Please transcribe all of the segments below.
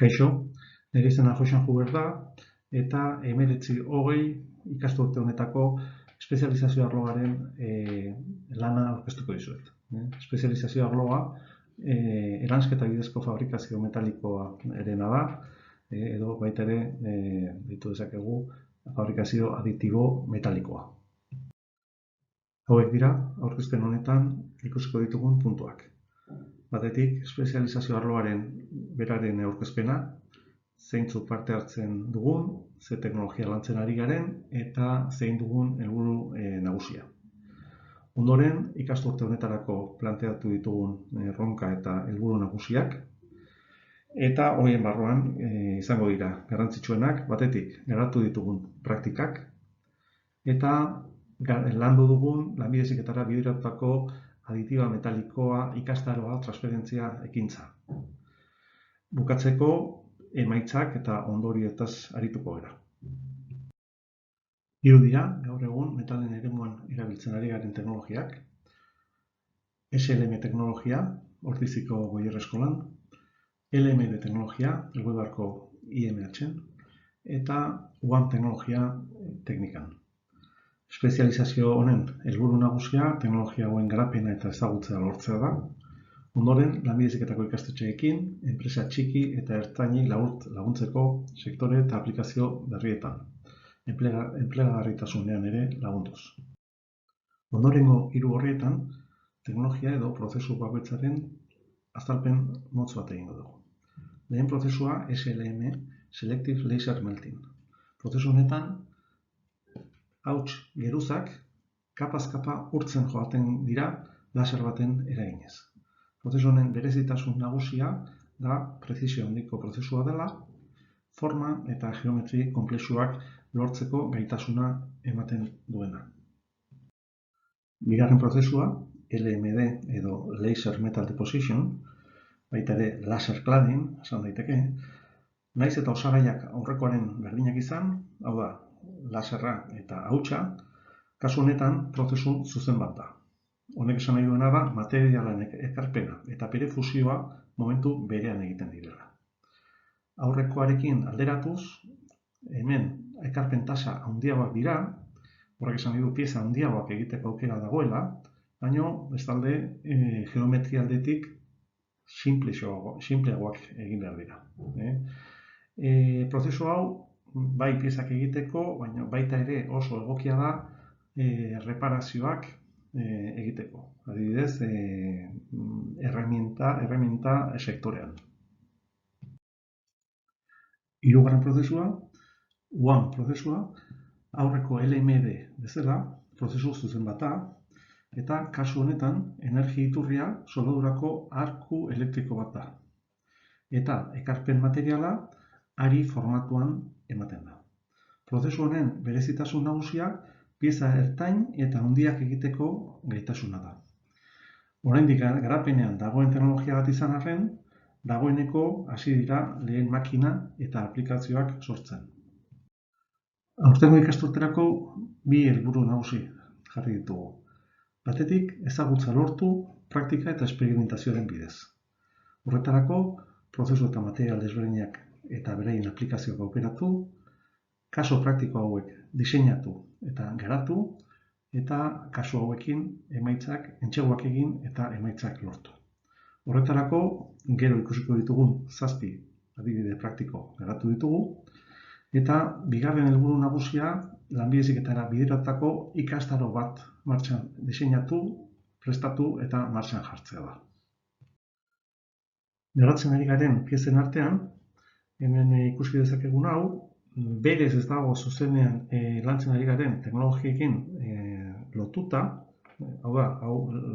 Kaixo, nire izena Joxan Huber da, eta 19-20 ikasturte honetako espezializazio arloaren lana aurkeztuko dizuet. Espezializazio arloa eransketa bidezko fabrikazio metalikoa erena da, edo baita ere ditu dezakegu fabrikazio aditibo metalikoa. Hauek dira, aurkezpen honetan ikusiko ditugun puntuak. Batetik, espezializazio arloaren beraren aurkezpena, zeintzuk parte hartzen dugun, ze teknologia lantzen ari garen, eta zein dugun helburu nagusia. Ondoren, ikasturte honetarako planteatu ditugun erronka eta helburu nagusiak, eta horien barruan izango dira garrantzitsuenak, batetik garatu ditugun praktikak, eta landu dugun lanbide heziketara bideratutako aditiba metalikoa ikastaroa transferentzia ekintza. Bukatzeko emaitzak eta ondorioetaz arituko gara. Hiru dira, gaur egun metalen eremuan erabiltzen ari garen teknologiak. SLM teknologia, Ordiziko Goierri Eskolan, LMD teknologia, Elgoibarko IMH-en, eta UAM teknologia teknikan. Espezializazio honen helburu nagusia teknologia hauen garapena eta ezagutzea lortzea da. Ondoren, lanbide heziketako ikastetxeekin, enpresa txiki eta ertainei laguntzeko sektore eta aplikazio berrietan, enplegagarritasunean ere lagunduz. Ondorengo hiru horrietan, teknologia edo prozesu bakoitzaren azalpen motz bat egingo dugu. Lehen prozesua SLM, Selective Laser Melting. Prozesu honetan, hauts geruzak kapaz-kapa urtzen joaten dira laser baten eraginez. Prozesu honen berezitasun nagusia da prezisio handiko prozesua dela, forma eta geometri konplexuak lortzeko gaitasuna ematen duena. Bigarren prozesua, LMD edo Laser Metal Deposition, baita ere laser cladding, esan daiteke, naiz eta osagaiak aurrekoaren berdinak izan, hau da, laserra eta hautsa, kasu honetan prozesu zuzen bat da. Honek esan nahi duena da materialen ekarpena eta bere fusioa momentu berean egiten direla. Aurrekoarekin alderatuz, hemen ekarpen tasa handiagoak dira, horrek esan nahi du pieza handiagoak egiteko aukera dagoela, baina bestalde geometria aldetik sinpleagoak egin behar dira. Prozesu hau bai piezak egiteko, baina baita ere oso egokia da reparazioak egiteko. Adibidez, erreminta sektorean. Hirugarren prozesua, UAM prozesua, aurreko LMD bezala, prozesu zuzen bat da, eta kasu honetan energia iturria soldadurako arku elektriko bat da. Eta ekarpen materiala ari formatuan ematen da. Prozesu honen berezitasun nagusia pieza ertain eta handiak egiteko gaitasuna da. Oraindik garapenean dagoen teknologia bat izan arren, dagoeneko hasi dira lehen makina eta aplikazioak sortzen. Aurtengo ikasturterako bi helburu nagusi jarri ditugu. Batetik, ezagutza lortu, praktika eta esperimentazioaren bidez. Horretarako, prozesu eta material desberdinak eta beraien aplikazioak aukeratu, kasu praktiko hauek diseinatu eta garatu, eta kasu hauekin emaitzak, entseguak egin eta emaitzak lortu. Horretarako, gero ikusiko ditugun 7 adibide praktiko garatu ditugu, eta bigarren helburu nagusia lanbide heziketara bideratutako ikastaro bat martxan diseinatu, prestatu eta martxan jartzea da. Garatzen ari garen piezen artean, hemen ikusi dezakegun hau, berez ez dago zuzenean lantzen ari garen teknologiekin lotuta, hau da,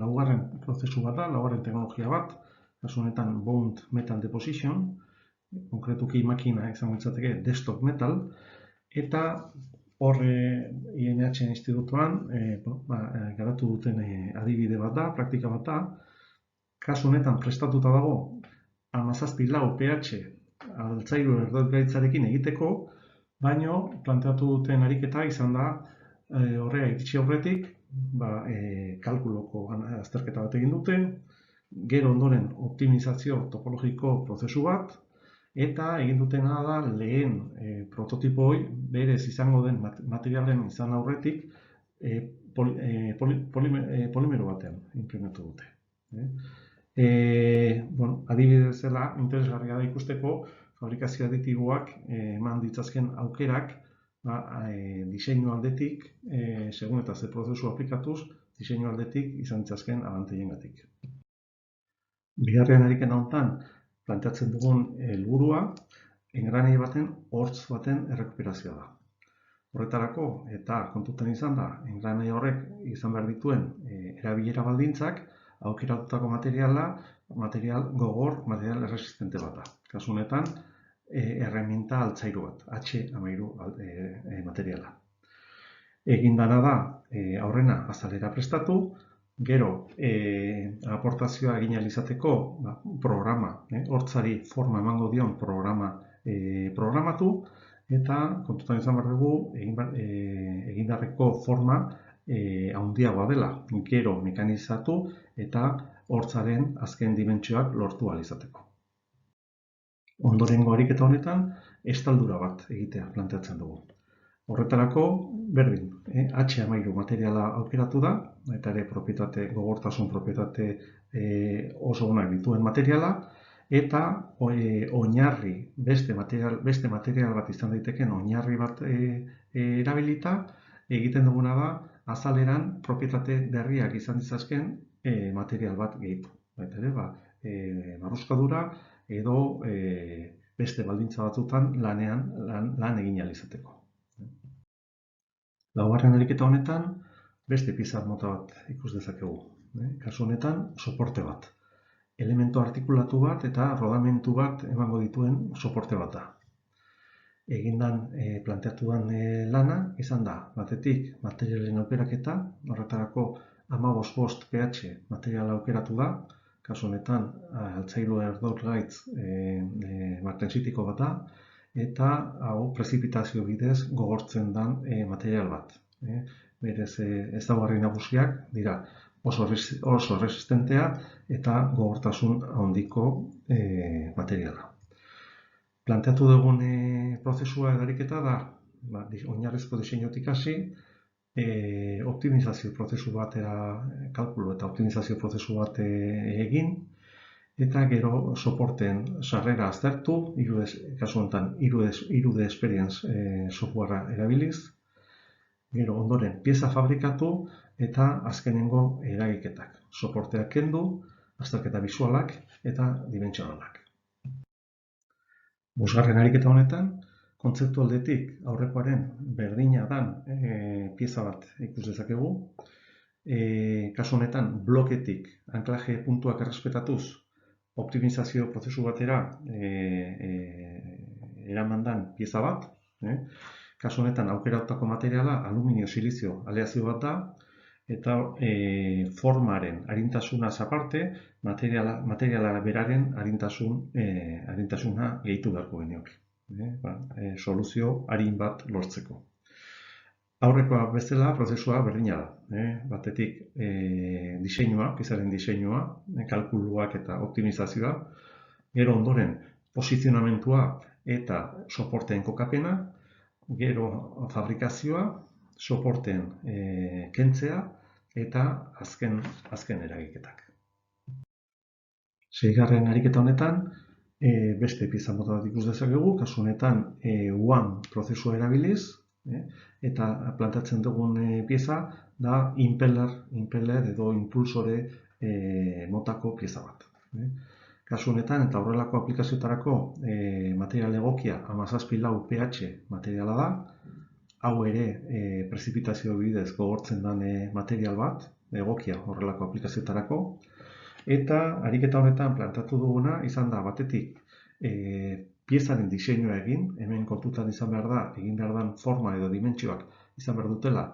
laugarren prozesu bat da, laugarren teknologia bat, kasu honetan Bound Metal Deposition, konkretuki makina izango litzateke desktop metal, eta hor IMH institutuan garatu duten adibide bat da, praktika bat da, kasu honetan prestatuta dago 17 pH altzairu erdotgaitzarekin egiteko, baino planteatu duten ariketa izan da horrela iritsi aurretik, kalkuloko azterketa bat egin dute, gero ondoren optimizazio topologiko prozesu bat, eta egin dutena da lehen prototipo hori berez izango den materialen izan aurretik polimero batean implementu dute. Adibidez zela, interesgarria da ikusteko fabrikazio aditiboak eman ditzazken aukerak diseinu aldetik, segun eta ze prozesu aplikatuz, diseinu aldetik izan ditzazken abantailengatik. Bigarren ariketa honetan planteatzen dugun helburua engranai baten hortz baten errekuperazioa da. Horretarako, eta kontutan izan da, engranai horrek izan behar dituen erabilera baldintzak, aukeratutako material gogor, material resistente bat da. Kasu honetan, erreminta altzairu bat, H13 materiala. Egin dana da, aurrena azalera prestatu, gero aportazioa egin ahal izateko programa, hortzari forma emango dion programa programatu, eta kontutan izan behar dugu egin beharreko forma handiagoa dela, gero mekanizatu eta hortzaren azken dimentsioak lortu ahal izateko. Ondorengo ariketa honetan, estaldura bat egitea planteatzen dugu. Horretarako, berdin, H13 materiala aukeratu da, eta ere gogortasun propietate oso onak dituen materiala, eta oinarri, beste material bat izan daiteken oinarri bat erabilita, egiten duguna da, azaleran propietate berriak izan ditzazken material bat gehitu. Eta ere, marruskadura edo beste baldintza batzutan lan egin ahal izateko. Laugarren ariketa honetan, beste pieza mota bat ikus dezakegu. Kasu honetan, soporte bat. Elementu artikulatu bat eta rodamentu bat emango dituen soporte bat da. Egindan planteatu den lana izan da, batetik materialen aukeraketa, horretarako 15 pH materiala aukeratu da, kasu honetan altzairu erdotgaitz martensitiko bat da, eta hau prezipitazio bidez gogortzen den material bat. Berez ezaugarri nagusiak dira oso resistentea eta gogortasun handiko materiala. Planteatu dugun prozesua edo ariketa da, oinarrizko diseinutik hasi, optimizazio prozesu batera kalkulu eta optimizazio prozesu bat egin, eta gero soporten sarrera aztertu, kasu honetan 3D Experience softwarea erabiliz, gero ondoren pieza fabrikatu eta azkenengo eragiketak. Soporteak kendu, azterketa bisualak eta dimentsionalak. Bosgarren ariketa honetan, kontzeptu aldetik aurrekoaren berdina dan pieza bat ikus dezakegu. Kasu honetan, bloketik anklaje puntuak errespetatuz, optimizazio prozesu batera eramandan pieza bat. Kasu honetan, aukeratutako materiala aluminio-silizio aleazio bat da, eta formaren arintasunaz aparte, materiala beraren arintasuna gehitu beharko genioke. Soluzio arin bat lortzeko. Aurrekoa bezala prozesua berdina da. Batetik diseinua, piezaren diseinua, kalkuluak eta optimizazioa, gero ondoren posizionamentua eta soporteen kokapena, gero fabrikazioa, soporteen kentzea eta azken eragiketak. Seigarren ariketa honetan, beste pieza mota bat ikus dezakegu, kasu honetan UAM prozesua erabiliz, eta planteatzen dugun pieza da impeller edo impulsore motako pieza bat. Kasu honetan, eta horrelako aplikazioetarako material egokia 17 pH materiala da, hau ere prezipitazio bidez gogortzen den material bat, egokia horrelako aplikazioetarako, eta ariketa honetan planteatu duguna izan da batetik piezaren diseinua egin, hemen kontutan izan behar da, egin behar den forma edo dimentsioak izan behar dutela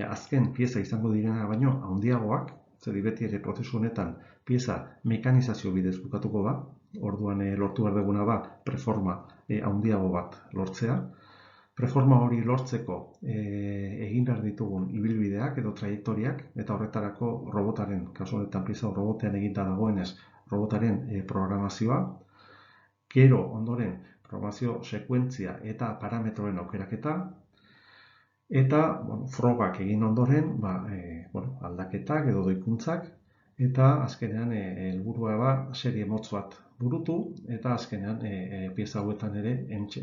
azken pieza izango direna baino handiagoak, zeri beti ere prozesu honetan pieza mekanizazio bidez bukatuko da, orduan lortu behar duguna da preforma handiago bat lortzea. Preforma hori lortzeko egin behar ditugun ibilbideak edo trajektoriak, eta horretarako robotaren, kasu honetan pieza robotean eginda dagoenez, robotaren programazioa. Gero ondoren programazio sekuentzia eta parametroen aukeraketa, eta frogak egin ondoren aldaketak edo doikuntzak, eta azkenean helburua da serie motz bat burutu, eta azkenean pieza hauetan ere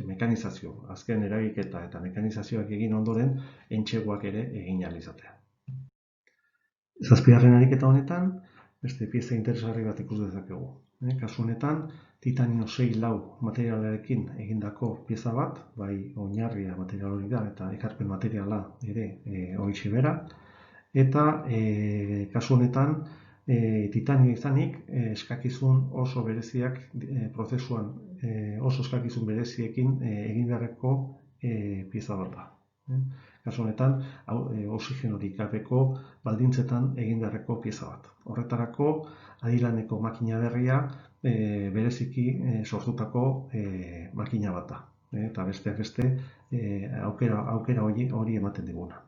mekanizazio, azken eragiketa eta mekanizazioak egin ondoren entxegoak ere egin ahal izatea. Zazpigarren ariketa honetan, beste pieza interesgarri bat ikus dezakegu. Kasu honetan, titanio 6-4 materialarekin egindako pieza bat, bai oinarria material hori da eta ekarpen materiala ere horixe bera, eta kasu honetan titanio izanik eskakizun oso bereziak prozesuan oso eskakizun bereziekin egin beharreko pieza bat da. Kasu honetan, oxigenorik gabeko baldintzetan egin beharreko pieza bat. Horretarako, adilaneko makina berria bereziki sortutako makina bat da. Eta besteak beste aukera hori ematen diguna.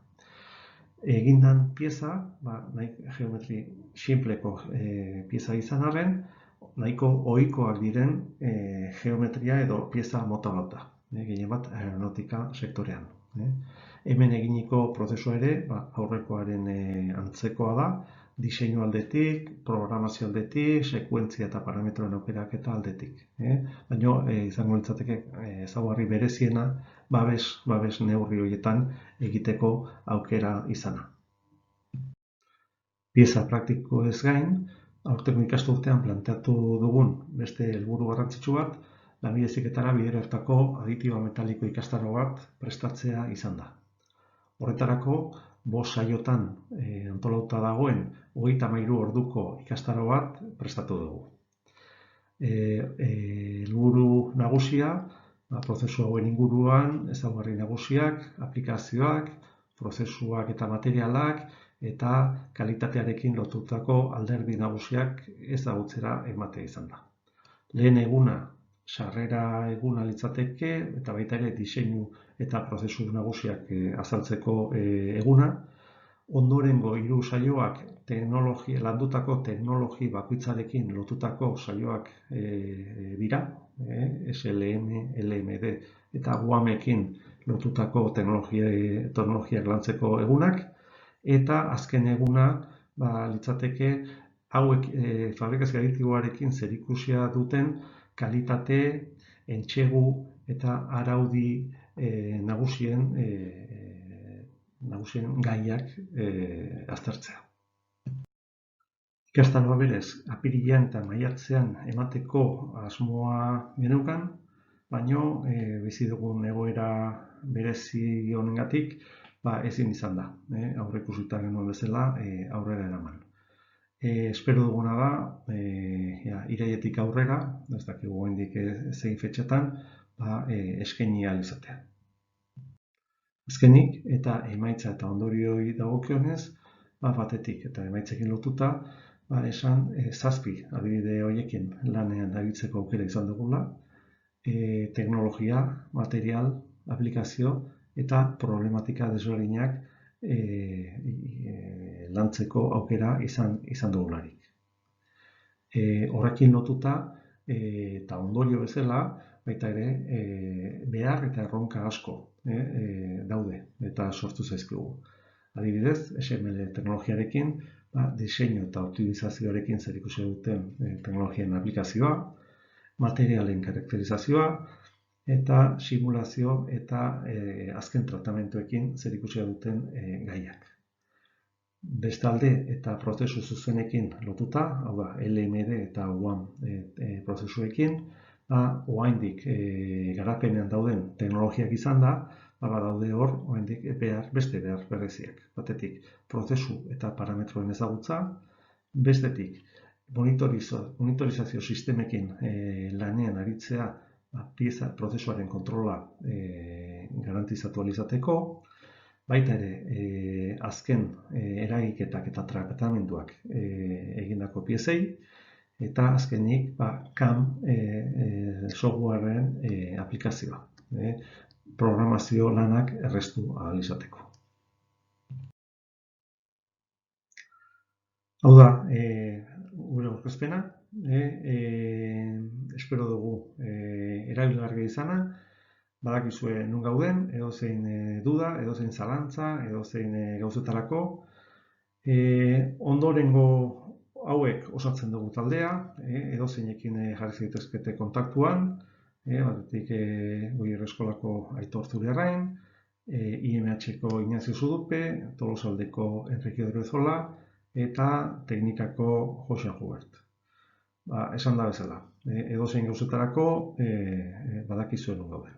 Egindan pieza, geometri simpleko pieza izan arren, nahiko ohikoak diren geometria edo pieza mota bat da. Gehien bat aeronautika sektorean. Hemen eginiko prozesua ere aurrekoaren antzekoa da, diseinu aldetik, programazio aldetik, sekuentzia eta parametroen aukeraketa aldetik. Baina izango litzateke ezaugarri bereziena babes neurri horietan egiteko aukera izana. Pieza praktiko ez gain, aurtengo ikasturtean planteatu dugun beste helburu garrantzitsu bat, lanbide heziketara bideratutako aditiba metaliko ikastaro bat prestatzea izan da. Horretarako, 5 saiotan antolatuta dagoen 33 orduko ikastaro bat prestatu dugu. Helburu nagusia, prozesu hauen inguruan, ezaugarri nagusiak, aplikazioak, prozesuak eta materialak, eta kalitatearekin lotutako alderdi nagusiak ezagutzera ematea izan da. Lehen eguna, sarrera eguna litzateke, eta baita ere diseinu eta prozesu nagusiak azaltzeko eguna. Ondorengo 3 saioak landutako teknologi bakoitzarekin lotutako saioak dira, SLM, LMD eta UAM-ekin lotutako teknologiak lantzeko egunak, eta azken eguna litzateke hauek fabrikazio aditiboarekin zerikusia duten kalitate, entxegu eta araudi nagusien gaiak aztertzea. Ikastaroa berez, apirilean eta maiatzean emateko asmoa geneukan, baina bizi dugun egoera berezi honengatik ezin izan da, aurreikusita genuen bezala aurrera eraman. Espero duguna da, irailetik aurrera, ez dakigu oraindik zein fetxetan, eskaini ahal izatea. Azkenik eta emaitza eta ondorioi dagokionez, batetik eta emaitzekin lotuta, esan 7 adibide horiekin lanean dabiltzeko aukera izan dugula, teknologia, material, aplikazio eta problematika desberdinak lantzeko aukera izan dugularik. Horrekin lotuta eta ondorio bezala, baita ere behar eta erronka asko daude eta sortu zaizkigu. Adibidez, SML teknologiarekin, diseinu eta optimizazioarekin zerikusia duten teknologien aplikazioa, materialen karakterizazioa, eta simulazio eta azken tratamentuekin zerikusia duten gaiak. Bestalde eta prozesu zuzenekin lotuta, hau da, LMD eta UAM prozesuekin, oraindik garapenean dauden teknologiak izan da, badaude hor oraindik beste behar bereziak. Batetik, prozesu eta parametroen ezagutza, bestetik, monitorizazio sistemekin lanean aritzea pieza prozesuaren kontrola garantizatu ahal izateko, baita ere azken eragiketak eta tratamenduak egindako piezei, eta azkenik CAM softwaren aplikazioa, programazio lanak erraztu ahal izateko. Hau da, gure aurkezpena, espero dugu erabilgarria izana, badakizue nun gauden, edozein duda, edozein zalantza, edozein gauzetarako. Ondorengo hauek osatzen dugu taldea, edozeinekin jarri zaitezkete kontaktuan, batetik Goierri Eskolako Aitor Zuriarrain, IMH-ko Ignacio Zudupe, Tolosaldeko Enrique Odriozola eta Teknikako Joxean Jubert. Esan da bezala, edozein gauzetarako badakizue nun gauden.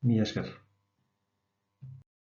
Mila esker.